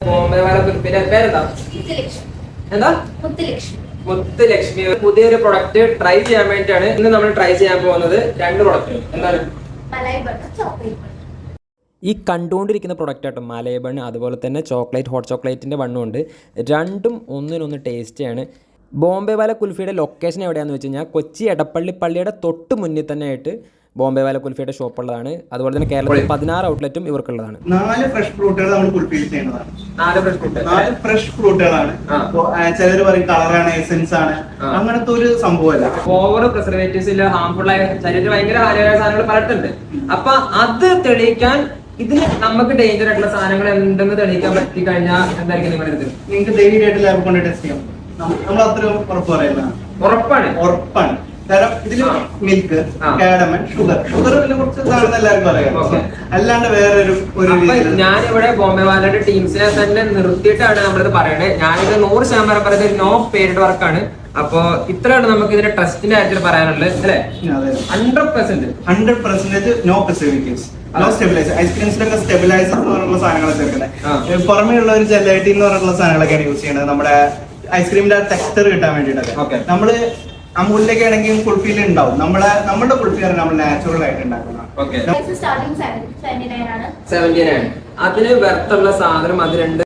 ബോംബെ വാല കുൽഫിയുടെ പേരെന്താ? എന്താ? മുത്തുലക്ഷ്മി. പുതിയൊരു പ്രൊഡക്റ്റ് ട്രൈ ചെയ്യാൻ വേണ്ടിയിട്ടാണ് ഇന്ന് നമ്മൾ ട്രൈ ചെയ്യാൻ പോകുന്നത്. 2 പ്രൊഡക്റ്റ്. എന്താണ്? ഈ കണ്ടുകൊണ്ടിരിക്കുന്ന പ്രൊഡക്റ്റ് ആട്ടോ മലൈ ബൺ, അതുപോലെ തന്നെ ചോക്ലേറ്റ്, ഹോട്ട് ചോക്ലേറ്റിൻ്റെ ബണ്ണും ഉണ്ട്. രണ്ടും ഒന്നിനൊന്ന് ടേസ്റ്റിയാണ്. ബോംബെ വാല കുൽഫിയുടെ ലൊക്കേഷൻ എവിടെയാണെന്ന് വെച്ച് കഴിഞ്ഞാൽ കൊച്ചി എടപ്പള്ളി പള്ളിയുടെ തൊട്ട് മുന്നിൽ തന്നെ ആയിട്ട് ബോംബെ വാല കുൽഫിയുടെ ഷോപ്പുള്ളതാണ്. അതുപോലെ തന്നെ കേരളത്തിൽ 16 ഔട്ട്ലെറ്റും ഇവർക്കുള്ളതാണ്. 4 ഫ്രഷ് ഫ്രൂട്ടുകൾ നമ്മൾ കുൽഫിയിൽ ചെയ്യുന്നതാണ്. 4 ഫ്രഷ് ഫ്രൂട്ടുകളാണ്. ചിലർ പറയും കളറാണ്, എസൻസ് ആണ്, അങ്ങനത്തെ ഒരു സംഭവമല്ല. ഓവർ പ്രിസർവേറ്റീവ്സ് ഇല്ല, ഹാർംഫുൾ ആയ ശരീരത്തിന് ഭയങ്കര ഹാനികരമായ സാധനങ്ങൾ പലയിട്ടുണ്ട്. അപ്പൊ അത് തെളിയിക്കാൻ ഇതിന് നമുക്ക് ഡേഞ്ചർ ആയിട്ടുള്ള സാധനങ്ങൾ എന്തെന്ന് തെളിയിക്കാൻ പറ്റി കഴിഞ്ഞാൽ എന്തായിരിക്കും നിങ്ങളുടെ ഇത്? നിങ്ങൾക്ക് ധൈര്യമായിട്ട് ലാബ് കൊണ്ട് ടെസ്റ്റ് ചെയ്യാം. നമ്മൾ അത്രയും ഉറപ്പ് പറയുന്നതാണ്. ഉറപ്പാണ്. കാരണം ഇതില് മിൽക്ക്, കാഡമൻ, ഷുഗർ പിന്നെ കുറച്ച് സാധനം എല്ലാവർക്കും അറിയാം. അല്ലാണ്ട് വേറെ ഒരു ഞാനിവിടെ ബോംബെ വാലയുടെ ടീംസിനെ തന്നെ നിർത്തിയിട്ടാണ് നമ്മളിത് പറയണത്. ഞാനിത് 100% പറയുന്നത് നോ പേയ്ഡ് വർക്കാണ്. അപ്പൊ ഇത്രയാണ് നമുക്ക് ഇതിന്റെ ട്രസ്റ്റിന്റെ കാര്യത്തിൽ പറയാനുള്ളത് അല്ലെ? 100% നോ പ്രിസർവേറ്റീവ്സ്, നോ സ്റ്റെബിലൈസർ. ഐസ്ക്രീംസിലൊക്കെ സ്റ്റെബിലൈസർ എന്ന് പറഞ്ഞുള്ള സാധനങ്ങളൊക്കെ ചേർക്കുന്നത്. പുറമേ ഉള്ള ഒരു ജെലൈറ്റി എന്ന് പറഞ്ഞുള്ള സാധനങ്ങളൊക്കെയാണ് യൂസ് ചെയ്യുന്നത് നമ്മുടെ ഐസ്ക്രീമിന്റെ ടെക്സ്ചർ കിട്ടാൻ വേണ്ടിയിട്ടൊക്കെ. നമ്മള് അമൂലിലേക്ക് ആണെങ്കിൽ കുൽഫിയിൽ ഉണ്ടാവും. നമ്മുടെ കുൽഫിയാണ് നമ്മൾ നാച്ചുറൽ ആയിട്ട് ഉണ്ടാക്കുന്നത്. 79 അതിന് വെർത്തുള്ള സാധനം അത് 2